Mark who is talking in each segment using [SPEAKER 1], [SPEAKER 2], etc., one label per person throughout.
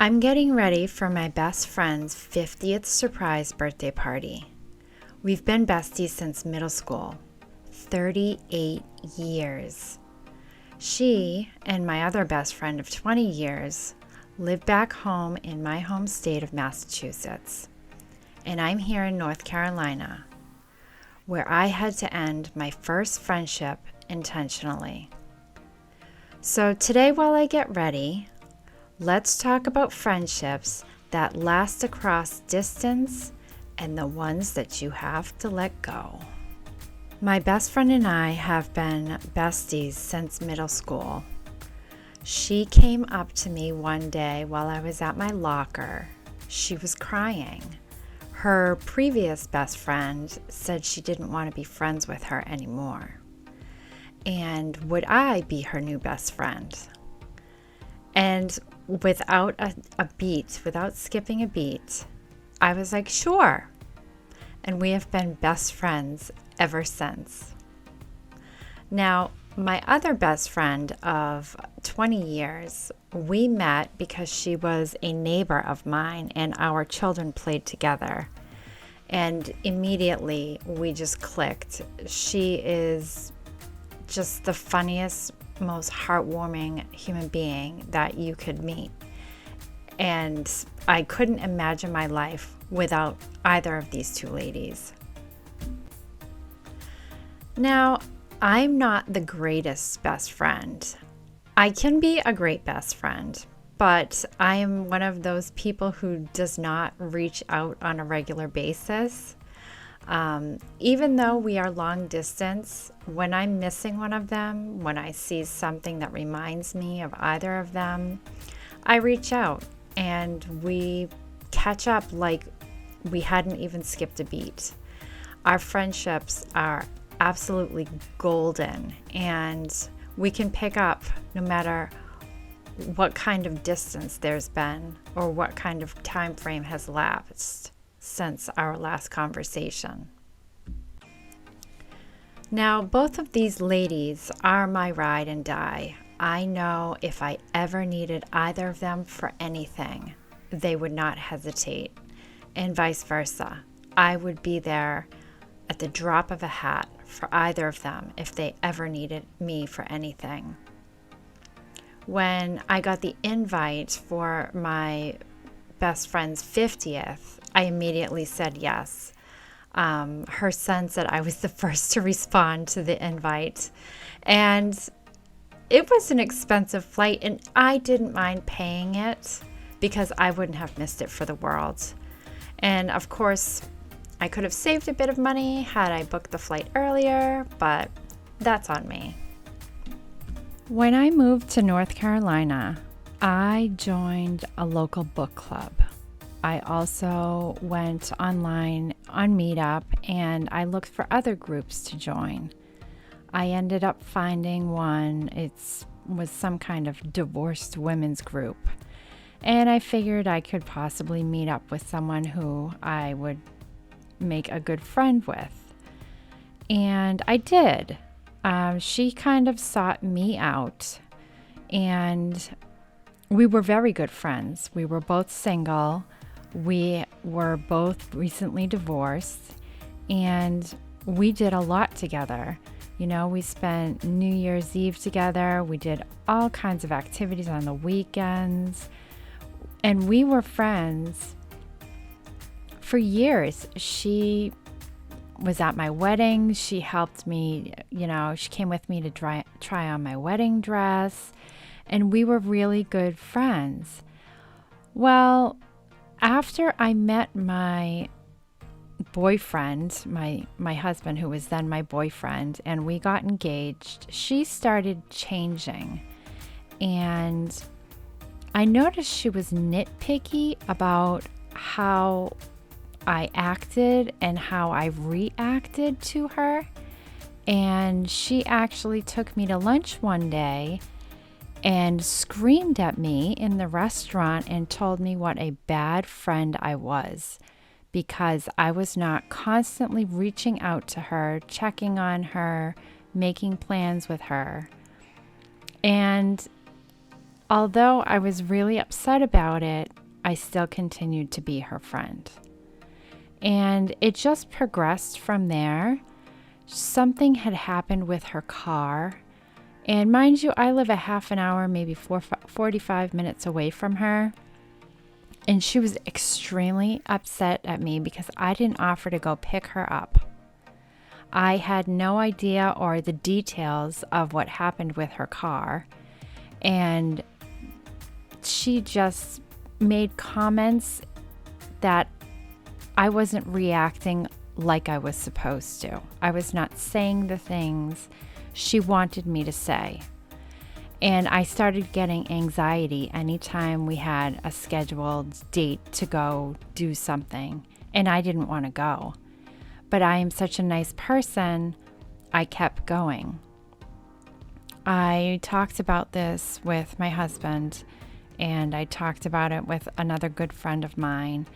[SPEAKER 1] I'm getting ready for my best friend's 50th surprise birthday party. We've been besties since middle school, 38 years. She and my other best friend of 20 years live back home in my home state of Massachusetts, and I'm here in North Carolina, where I had to end my first friendship intentionally. So today, while I get ready, let's talk about friendships that last across distance and the ones that you have to let go. My best friend and I have been besties since middle school. She came up to me one day while I was at my locker. She was crying. Her previous best friend said she didn't want to be friends with her anymore. And would I be her new best friend? And without a beat, without skipping a beat, I was like, sure. And we have been best friends ever since. Now, my other best friend of 20 years, we met because she was a neighbor of mine and our children played together. And immediately we just clicked. She is just the funniest, most heartwarming human being that you could meet. And I couldn't imagine my life without either of these two ladies. Now, I'm not the greatest best friend. I can be a great best friend, but I am one of those people who does not reach out on a regular basis. Even though we are long distance, when I'm missing one of them, when I see something that reminds me of either of them, I reach out and we catch up like we hadn't even skipped a beat. Our friendships are absolutely golden, and we can pick up no matter what kind of distance there's been or what kind of time frame has lapsed since our last conversation. Now, both of these ladies are my ride and die. I know if I ever needed either of them for anything, they would not hesitate, and vice versa. I would be there at the drop of a hat for either of them if they ever needed me for anything. When I got the invite for my best friend's 50th, I immediately said yes. Her son said I was the first to respond to the invite, and it was an expensive flight, and I didn't mind paying it because I wouldn't have missed it for the world. And of course, I could have saved a bit of money had I booked the flight earlier, but that's on me. When I moved to North Carolina, I joined a local book club. I also went online on Meetup and I looked for other groups to join. I ended up finding one. It was some kind of divorced women's group. And I figured I could possibly meet up with someone who I would make a good friend with. And I did. She kind of sought me out, and we were very good friends. We were both single. We were both recently divorced, and we did a lot together. You know, we spent New Year's Eve together. We did all kinds of activities on the weekends, and we were friends for years. She was at my wedding. She helped me, she came with me to try on my wedding dress, and we were really good friends. Well, after I met my boyfriend, my husband, who was then my boyfriend, and we got engaged, she started changing. And I noticed she was nitpicky about how I acted and how I reacted to her. And she actually took me to lunch one day and screamed at me in the restaurant and told me what a bad friend I was because I was not constantly reaching out to her, checking on her, making plans with her. And although I was really upset about it, I still continued to be her friend. And it just progressed from there. Something had happened with her car. And mind you, I live a half an hour, maybe 45 minutes away from her. And she was extremely upset at me because I didn't offer to go pick her up. I had no idea or the details of what happened with her car. And she just made comments that I wasn't reacting like I was supposed to. I was not saying the things she wanted me to say. And I started getting anxiety anytime we had a scheduled date to go do something, and I didn't want to go. But I am such a nice person, I kept going. I talked about this with my husband, and I talked about it with another good friend of mine.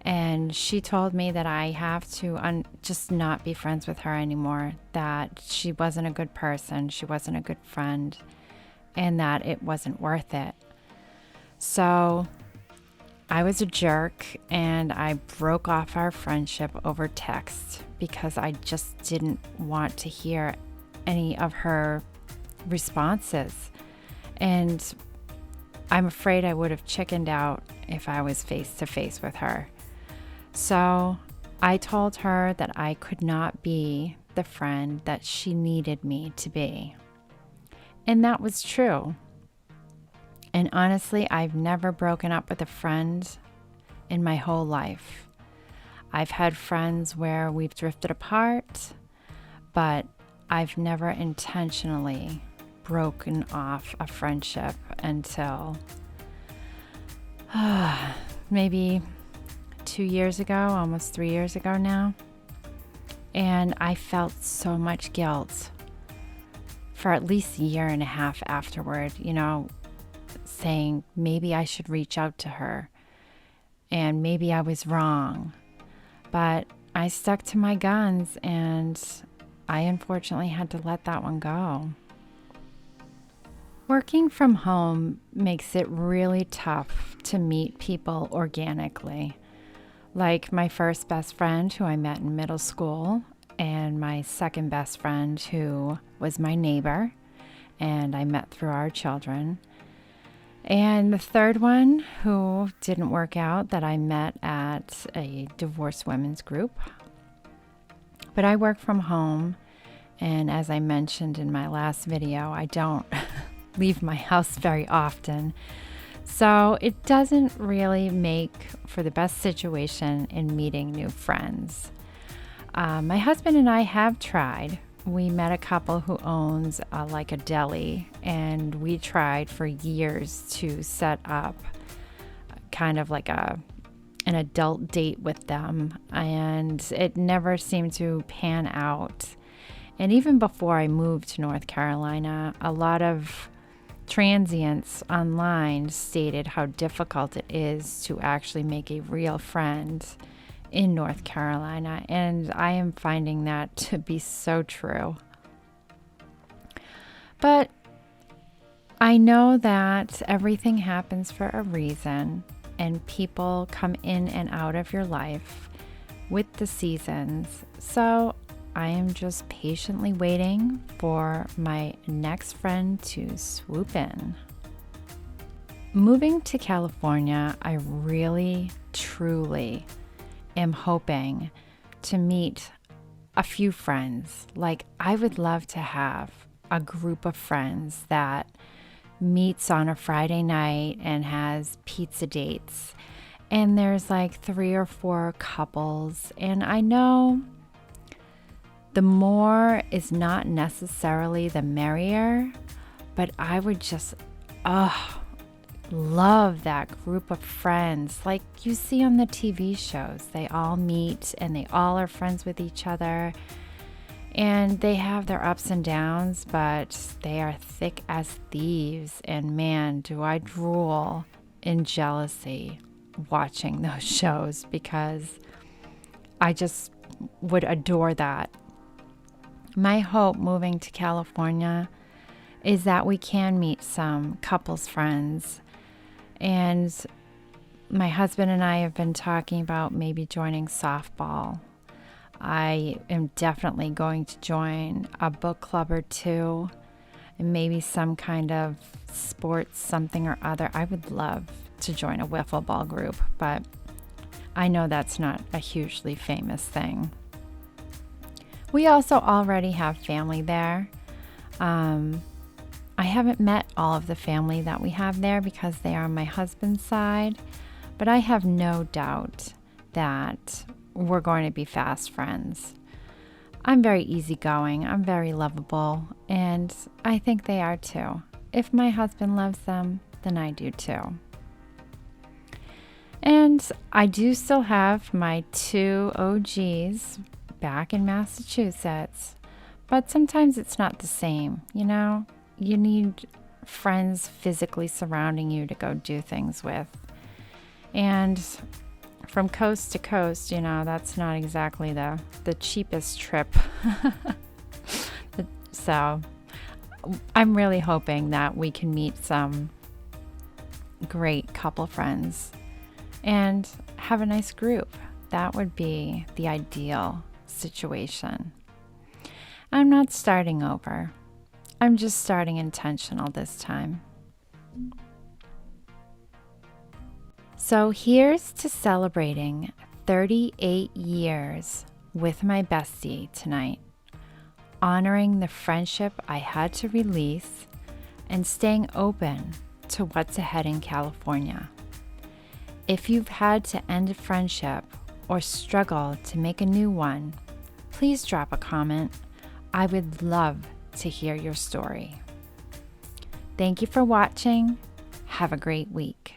[SPEAKER 1] And she told me that I have to just not be friends with her anymore, that she wasn't a good person, she wasn't a good friend, and that it wasn't worth it. So I was a jerk, and I broke off our friendship over text because I just didn't want to hear any of her responses. And I'm afraid I would have chickened out if I was face to face with her. So I told her that I could not be the friend that she needed me to be. And that was true. And honestly, I've never broken up with a friend in my whole life. I've had friends where we've drifted apart, but I've never intentionally broken off a friendship until maybe 2 years ago, almost 3 years ago now. And I felt so much guilt for at least a year and a half afterward, saying maybe I should reach out to her and maybe I was wrong. But I stuck to my guns, and I unfortunately had to let that one go. Working from home makes it really tough to meet people organically. Like my first best friend who I met in middle school, and my second best friend who was my neighbor and I met through our children. And the third one who didn't work out that I met at a divorced women's group. But I work from home, and as I mentioned in my last video, I don't leave my house very often. So it doesn't really make for the best situation in meeting new friends. My husband and I have tried. We met a couple who owns like a deli, and we tried for years to set up kind of like an adult date with them, and it never seemed to pan out. And even before I moved to North Carolina, a lot of transients online stated how difficult it is to actually make a real friend in North Carolina, and I am finding that to be so true. But I know that everything happens for a reason, and people come in and out of your life with the seasons. So I am just patiently waiting for my next friend to swoop in. Moving to California, I really, truly am hoping to meet a few friends. Like, I would love to have a group of friends that meets on a Friday night and has pizza dates. And there's like 3 or 4 couples. And I know the more is not necessarily the merrier, but I would just, love that group of friends. Like you see on the TV shows, they all meet and they all are friends with each other. And they have their ups and downs, but they are thick as thieves. And man, do I drool in jealousy watching those shows, because I just would adore that. My hope moving to California is that we can meet some couples friends. And my husband and I have been talking about maybe joining softball. I am definitely going to join a book club or two, and maybe some kind of sports something or other. I would love to join a wiffle ball group, but I know that's not a hugely famous thing. We also already have family there. I haven't met all of the family that we have there because they are on my husband's side, but I have no doubt that we're going to be fast friends. I'm very easygoing, I'm very lovable, and I think they are too. If my husband loves them, then I do too. And I do still have my 2 OGs back in Massachusetts, but sometimes it's not the same, you know? You need friends physically surrounding you to go do things with. And from coast to coast, you know, that's not exactly the cheapest trip. So I'm really hoping that we can meet some great couple friends and have a nice group. That would be the ideal situation. I'm not starting over. I'm just starting intentional this time. So here's to celebrating 38 years with my bestie tonight, honoring the friendship I had to release and staying open to what's ahead in California. If you've had to end a friendship or struggle to make a new one, please drop a comment. I would love to hear your story. Thank you for watching. Have a great week.